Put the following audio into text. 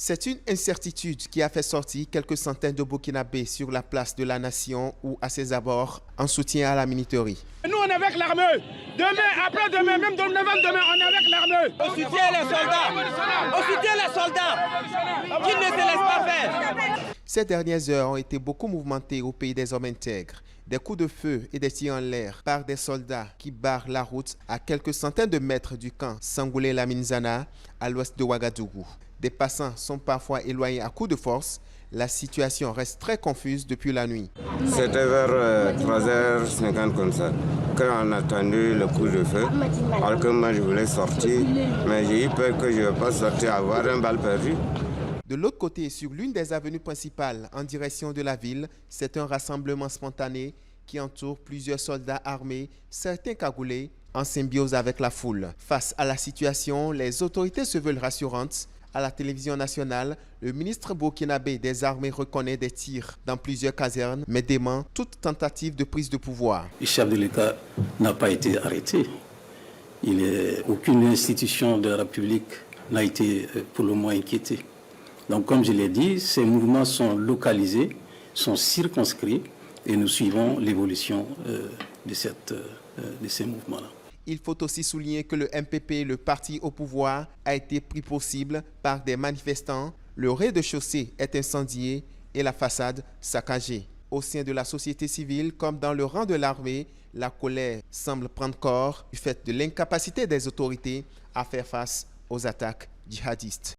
C'est une incertitude qui a fait sortir quelques centaines de Burkinabés sur la place de la Nation ou à ses abords en soutien à la minuterie. Nous, on est avec l'armée. Demain, après-demain, même demain, on est avec l'armée. On soutient les soldats. On soutient les soldats qui ne se laissent pas faire. Ces dernières heures ont été beaucoup mouvementées au pays des hommes intègres. Des coups de feu et des tirs en l'air par des soldats qui barrent la route à quelques centaines de mètres du camp Sangoulé-Laminzana à l'ouest de Ouagadougou. Des passants sont parfois éloignés à coups de force. La situation reste très confuse depuis la nuit. C'était vers 3h50 comme ça, quand on a entendu le coup de feu. Alors que moi je voulais sortir, mais j'ai eu peur que je ne vais pas sortir, avoir un balle perdu. De l'autre côté, sur l'une des avenues principales en direction de la ville, c'est un rassemblement spontané qui entoure plusieurs soldats armés, certains cagoulés, en symbiose avec la foule. Face à la situation, les autorités se veulent rassurantes. À la télévision nationale, le ministre burkinabé des armées reconnaît des tirs dans plusieurs casernes, mais dément toute tentative de prise de pouvoir. Le chef de l'État n'a pas été arrêté. Aucune institution de la République n'a été pour le moment inquiétée. Donc, comme je l'ai dit, ces mouvements sont localisés, sont circonscrits et nous suivons l'évolution de ces mouvements-là. Il faut aussi souligner que le MPP, le parti au pouvoir, a été pris pour cible par des manifestants. Le rez-de-chaussée est incendié et la façade saccagée. Au sein de la société civile, comme dans le rang de l'armée, la colère semble prendre corps du fait de l'incapacité des autorités à faire face aux attaques djihadistes.